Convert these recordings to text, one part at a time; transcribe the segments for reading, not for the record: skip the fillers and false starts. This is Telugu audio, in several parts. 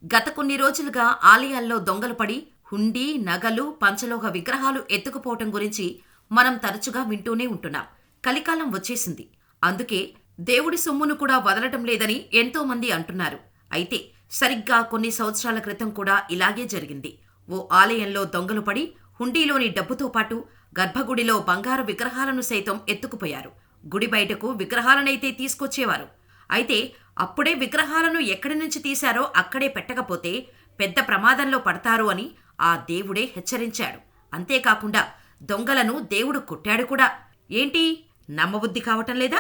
గత కొన్ని రోజులుగా ఆలయాల్లో దొంగలు పడి హుండీ, నగలు, పంచలోహ విగ్రహాలు ఎత్తుకుపోవటం గురించి మనం తరచుగా వింటూనే ఉంటున్నాం. కలికాలం వచ్చేసింది. అందుకే దేవుడి సొమ్మును కూడా వదలటం లేదని ఎంతో మంది అంటున్నారు. అయితే సరిగ్గా కొన్ని సంవత్సరాల క్రితం కూడా ఇలాగే జరిగింది. ఓ ఆలయంలో దొంగలు పడి హుండీలోని డబ్బుతో పాటు గర్భగుడిలో బంగారు విగ్రహాలను సైతం ఎత్తుకుపోయారు. గుడి బయటకు విగ్రహాలనైతే తీసుకొచ్చేవారు. అయితే అప్పుడే విగ్రహాలను ఎక్కడి నుంచి తీశారో అక్కడే పెట్టకపోతే పెద్ద ప్రమాదంలో పడతారు అని ఆ దేవుడే హెచ్చరించాడు. అంతేకాకుండా దొంగలను దేవుడు కొట్టాడు కూడా. ఏంటి, నమ్మబుద్ధి కావటం లేదా?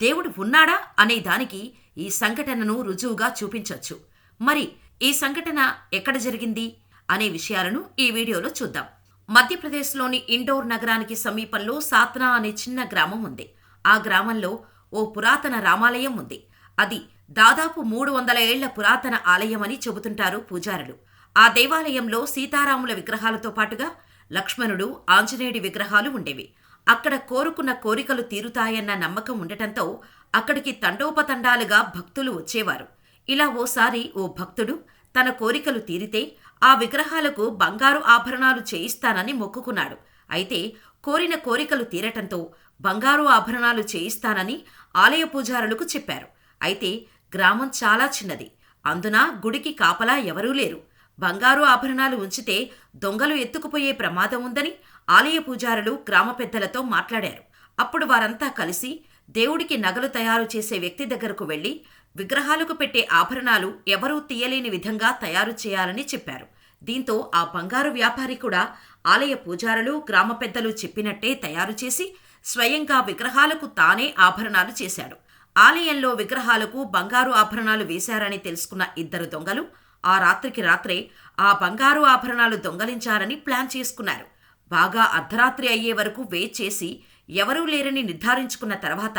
దేవుడు ఉన్నాడా అనే దానికి ఈ సంఘటనను రుజువుగా చూపించొచ్చు. మరి ఈ సంఘటన ఎక్కడ జరిగింది అనే విషయాలను ఈ వీడియోలో చూద్దాం. మధ్యప్రదేశ్లోని ఇండోర్ నగరానికి సమీపంలో సాత్నా అనే చిన్న గ్రామం ఉంది. ఆ గ్రామంలో ఓ పురాతన రామాలయం ఉంది. అది దాదాపు 300 ఏళ్ల పురాతన ఆలయమని చెబుతుంటారు పూజారులు. ఆ దేవాలయంలో సీతారాముల విగ్రహాలతో పాటుగా లక్ష్మణుడు, ఆంజనేయుడి విగ్రహాలు ఉండేవి. అక్కడ కోరుకున్న కోరికలు తీరుతాయన్న నమ్మకం ఉండటంతో అక్కడికి తండోపతండాలుగా భక్తులు వచ్చేవారు. ఇలా ఓసారి ఓ భక్తుడు తన కోరికలు తీరితే ఆ విగ్రహాలకు బంగారు ఆభరణాలు చేయిస్తానని మొక్కుకున్నాడు. అయితే కోరిన కోరికలు తీరటంతో బంగారు ఆభరణాలు చేయిస్తానని ఆలయ పూజారులకు చెప్పారు. అయితే గ్రామం చాలా చిన్నది. అందున గుడికి కాపలా ఎవరూ లేరు. బంగారు ఆభరణాలు ఉంచితే దొంగలు ఎత్తుకుపోయే ప్రమాదం ఉందని ఆలయ పూజారులు గ్రామ పెద్దలతో మాట్లాడారు. అప్పుడు వారంతా కలిసి దేవుడికి నగలు తయారు చేసే వ్యక్తి దగ్గరకు వెళ్లి విగ్రహాలకు పెట్టే ఆభరణాలు ఎవరూ తీయలేని విధంగా తయారు చేయాలని చెప్పారు. దీంతో ఆ బంగారు వ్యాపారి కూడా ఆలయ పూజారులు, గ్రామ పెద్దలు చెప్పినట్టే తయారు చేసి స్వయంగా విగ్రహాలకు తానే ఆభరణాలు చేశాడు. ఆలయంలో విగ్రహాలకు బంగారు ఆభరణాలు వేశారని తెలుసుకున్న ఇద్దరు దొంగలు ఆ రాత్రికి రాత్రే ఆ బంగారు ఆభరణాలు దొంగలించారని ప్లాన్ చేసుకున్నారు. బాగా అర్ధరాత్రి అయ్యే వరకు వెయిట్ చేసి ఎవరూ లేరని నిర్ధారించుకున్న తర్వాత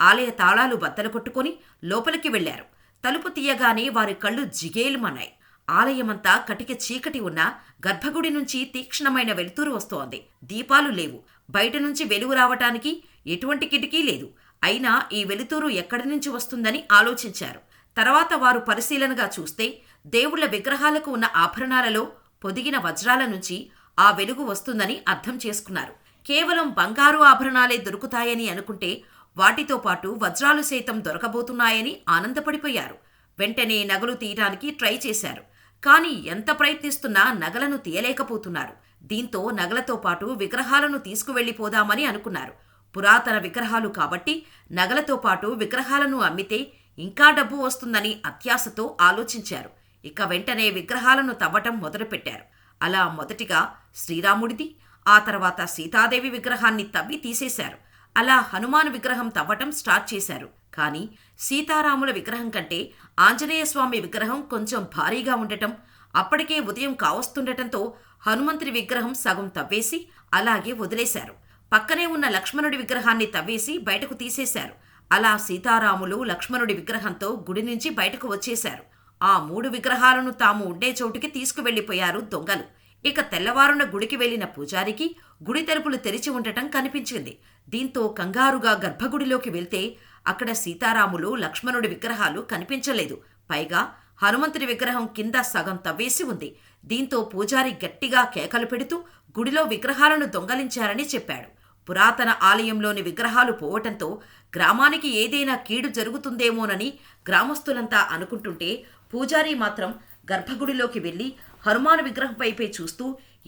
ఆలయ తాళాలు బద్దలు కొట్టుకుని లోపలికి వెళ్లారు. తలుపు తీయగానే వారి కళ్ళు జిగేలుమన్నాయి. ఆలయమంతా కటిక చీకటి ఉన్నా గర్భగుడి నుంచి తీక్ష్ణమైన వెలుతురు వస్తోంది. దీపాలు లేవు. బయట నుంచి వెలుగు రావటానికి ఎటువంటి కిటికీ లేదు. అయినా ఈ వెలుతురు ఎక్కడి నుంచి వస్తుందని ఆలోచించారు. తర్వాత వారు పరిశీలనగా చూస్తే దేవుళ్ల విగ్రహాలకు ఉన్న ఆభరణాలలో పొదిగిన వజ్రాల నుంచి ఆ వెలుగు వస్తుందని అర్థం చేసుకున్నారు. కేవలం బంగారు ఆభరణాలే దొరుకుతాయని అనుకుంటే వాటితో పాటు వజ్రాలు సైతం దొరకబోతున్నాయని ఆనందపడిపోయారు. వెంటనే నగలు తీయటానికి ట్రై చేశారు. కానీ ఎంత ప్రయత్నిస్తున్నా నగలను తీయలేకపోతున్నారు. దీంతో నగలతో పాటు విగ్రహాలను తీసుకువెళ్లిపోదామని అనుకున్నారు. పురాతన విగ్రహాలు కాబట్టి నగలతో పాటు విగ్రహాలను అమ్మితే ఇంకా డబ్బు వస్తుందని అత్యాశతో ఆలోచించారు. ఇక వెంటనే విగ్రహాలను తవ్వటం మొదలుపెట్టారు. అలా మొదటిగా శ్రీరాముడిది, ఆ తర్వాత సీతాదేవి విగ్రహాన్ని తవ్వి తీసేశారు. అలా హనుమాన్ విగ్రహం తవ్వటం స్టార్ట్ చేశారు. కానీ సీతారాముల విగ్రహం కంటే ఆంజనేయ స్వామి విగ్రహం కొంచెం భారీగా ఉండటం, అప్పటికే ఉదయం కావస్తుండటంతో హనుమంతుడి విగ్రహం సగం తవ్వేసి అలాగే వదిలేశారు. పక్కనే ఉన్న లక్ష్మణుడి విగ్రహాన్ని తవ్వేసి బయటకు తీసేశారు. అలా సీతారాములు లక్ష్మణుడి విగ్రహంతో గుడి నుంచి బయటకు వచ్చేశారు. ఆ 3 విగ్రహాలను తాము ఉండే చోటుకి తీసుకువెళ్లిపోయారు దొంగలు. ఇక తెల్లవారున గుడికి వెళ్లిన పూజారికి గుడి తలుపులు తెరిచి ఉండటం కనిపించింది. దీంతో కంగారుగా గర్భగుడిలోకి వెళ్తే అక్కడ సీతారాములు, లక్ష్మణుడి విగ్రహాలు కనిపించలేదు. పైగా హనుమంతుడి విగ్రహం కింద సగం తవ్వేసి ఉంది. దీంతో పూజారి గట్టిగా కేకలు పెడుతూ గుడిలో విగ్రహాలను దొంగలించారని చెప్పాడు. పురాతన ఆలయంలోని విగ్రహాలు పోవటంతో గ్రామానికి ఏదైనా కీడు జరుగుతుందేమోనని గ్రామస్తులంతా అనుకుంటుంటే పూజారి మాత్రం గర్భగుడిలోకి వెళ్లి హనుమాను విగ్రహం వైపే చూస్తూ,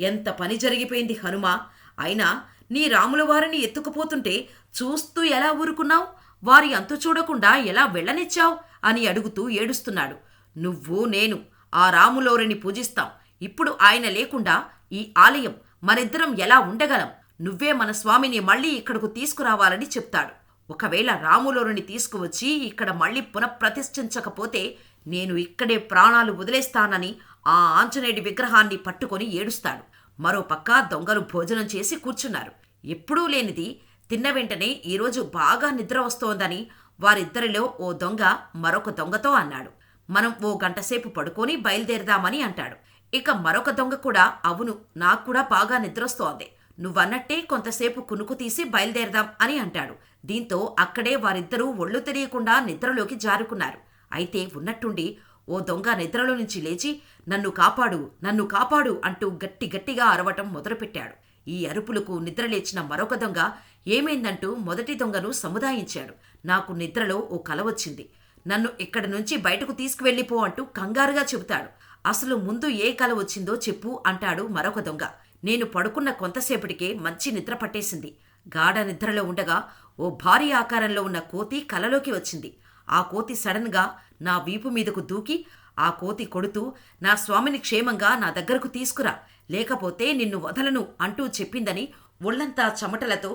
ఎంత పని జరిగిపోయింది హనుమా! అయినా నీ రాముల వారిని ఎత్తుకుపోతుంటే చూస్తూ ఎలా ఊరుకున్నావు? వారి అంతు చూడకుండా ఎలా వెళ్ళనిచ్చావు అని అడుగుతూ ఏడుస్తున్నాడు. నువ్వు నేను ఆ రాములోరిని పూజిస్తాం. ఇప్పుడు ఆయన లేకుండా ఈ ఆలయం మనిద్దరం ఎలా ఉండగలం? నువ్వే మన స్వామిని మళ్లీ ఇక్కడకు తీసుకురావాలని చెప్తాడు. ఒకవేళ రాములోరుని తీసుకువచ్చి ఇక్కడ మళ్లీ పునఃప్రతిష్ఠించకపోతే నేను ఇక్కడే ప్రాణాలు వదిలేస్తానని ఆ ఆంజనేయుడి విగ్రహాన్ని పట్టుకొని ఏడుస్తాడు. మరోపక్క దొంగలు భోజనం చేసి కూర్చున్నారు. ఎప్పుడూ లేనిది తిన్న వెంటనే ఈరోజు బాగా నిద్ర వస్తోందని వారిద్దరిలో ఓ దొంగ మరొక దొంగతో అన్నాడు. మనం ఓ గంటసేపు పడుకొని బయలుదేరదామని అంటాడు. ఇక మరొక దొంగ కూడా, అవును, నాకు కూడా బాగా నిద్రొస్తోంది, నువ్వన్నట్టే కొంతసేపు కునుకు తీసి బయలుదేరదాం అని అంటాడు. దీంతో అక్కడే వారిద్దరూ ఒళ్ళు తెలియకుండా నిద్రలోకి జారుకున్నారు. అయితే ఉన్నట్టుండి ఓ దొంగ నిద్రలో నుంచి లేచి నన్ను కాపాడు, నన్ను కాపాడు అంటూ గట్టిగా అరవటం మొదలుపెట్టాడు. ఈ అరుపులకు నిద్రలేచిన మరొక దొంగ ఏమైందంటూ మొదటి దొంగను సముదాయించాడు. నాకు నిద్రలో ఓ కల వచ్చింది. నన్ను ఇక్కడి నుంచి బయటకు తీసుకువెళ్ళిపో అంటూ కంగారుగా చెబుతాడు. అసలు ముందు ఏ కల వచ్చిందో చెప్పు అంటాడు మరొక దొంగ. నేను పడుకున్న కొంతసేపటికే మంచి నిద్ర పట్టేసింది. గాఢ నిద్రలో ఉండగా ఓ భారీ ఆకారంలో ఉన్న కోతి కలలోకి వచ్చింది. ఆ కోతి సడన్గా నా వీపు మీదకు దూకి ఆ కోతి కొడుతూ నా స్వామిని క్షేమంగా నా దగ్గరకు తీసుకురా, లేకపోతే నిన్ను వదలను అంటూ చెప్పిందని ఒళ్లంతా చెమటలతో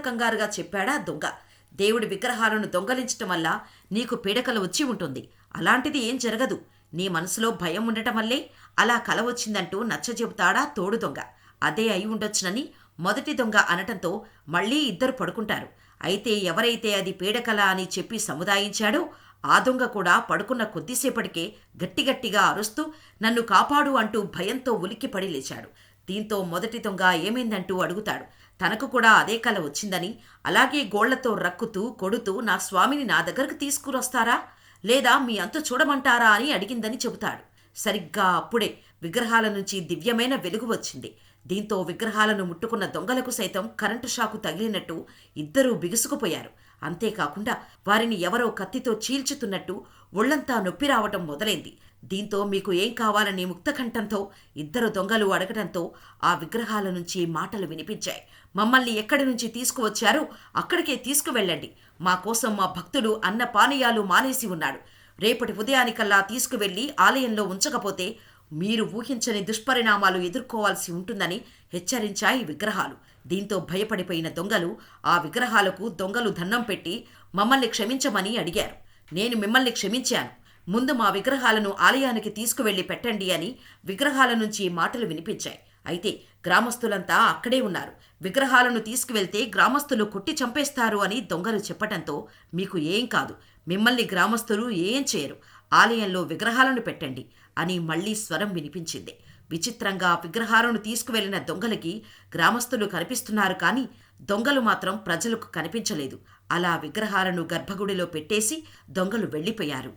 కంగారుగా చెప్పాడా దొంగ. దేవుడి విగ్రహాలను దొంగలించటం వల్ల నీకు పీడకలు వచ్చి ఉంటుంది. అలాంటిది ఏం జరగదు. నీ మనసులో భయం ఉండటం వల్లే అలా కల వచ్చిందంటూ నచ్చజెబుతాడా తోడు దొంగ. అదే అయి ఉండొచ్చునని మొదటి దొంగ అనటంతో మళ్లీ ఇద్దరు పడుకుంటారు. అయితే ఎవరైతే అది పీడకల అని చెప్పి సముదాయించాడో ఆ దొంగ కూడా పడుకున్న కొద్దిసేపటికే గట్టిగా అరుస్తూ నన్ను కాపాడు అంటూ భయంతో ఉలిక్కిపడి లేచాడు. దీంతో మొదటి దొంగ ఏమైందంటూ అడుగుతాడు. తనకు కూడా అదే కల వచ్చిందని, అలాగే గోళ్లతో రక్కుతూ కొడుతూ నా స్వామిని నా దగ్గరకు తీసుకురొస్తారా, లేదా మీ అంతు చూడమంటారా అని అడిగిందని చెబుతాడు. సరిగ్గా అప్పుడే విగ్రహాల నుంచి దివ్యమైన వెలుగు వచ్చింది. దీంతో విగ్రహాలను ముట్టుకున్న దొంగలకు సైతం కరెంటు షాకు తగిలినట్టు ఇద్దరూ బిగుసుకుపోయారు. అంతేకాకుండా వారిని ఎవరో కత్తితో చీల్చుతున్నట్టు ఒళ్లంతా నొప్పి రావటం మొదలైంది. దీంతో మీకు ఏం కావాలని ముక్తకంఠంతో ఇద్దరు దొంగలు అడగటంతో ఆ విగ్రహాల నుంచి మాటలు వినిపించాయి. మమ్మల్ని ఎక్కడి నుంచి తీసుకువచ్చారో అక్కడికే తీసుకువెళ్ళండి. మా కోసం మా భక్తుడు అన్న పానీయాలు మానేసి ఉన్నాడు. రేపటి ఉదయానికల్లా తీసుకువెళ్లి ఆలయంలో ఉంచకపోతే మీరు ఊహించని దుష్పరిణామాలు ఎదుర్కోవాల్సి ఉంటుందని హెచ్చరించాయి విగ్రహాలు. దీంతో భయపడిపోయిన దొంగలు ఆ విగ్రహాలకు దొంగలు దండం పెట్టి మమ్మల్ని క్షమించమని అడిగారు. నేను మిమ్మల్ని క్షమించాను, ముందు మా విగ్రహాలను ఆలయానికి తీసుకువెళ్లి పెట్టండి అని విగ్రహాల నుంచి మాటలు వినిపించాయి. అయితే గ్రామస్తులంతా అక్కడే ఉన్నారు. విగ్రహాలను తీసుకువెళ్తే గ్రామస్తులు కొట్టి చంపేస్తారు అని దొంగలు చెప్పటంతో మీకు ఏం కాదు, మిమ్మల్ని గ్రామస్తులు ఏం చేయరు, ఆలయంలో విగ్రహాలను పెట్టండి అని మళ్లీ స్వరం వినిపించింది. విచిత్రంగా విగ్రహాలను తీసుకువెళ్లిన దొంగలకి గ్రామస్తులు కనిపిస్తున్నారు కానీ దొంగలు మాత్రం ప్రజలకు కనిపించలేదు. అలా విగ్రహాలను గర్భగుడిలో పెట్టేసి దొంగలు వెళ్లిపోయారు.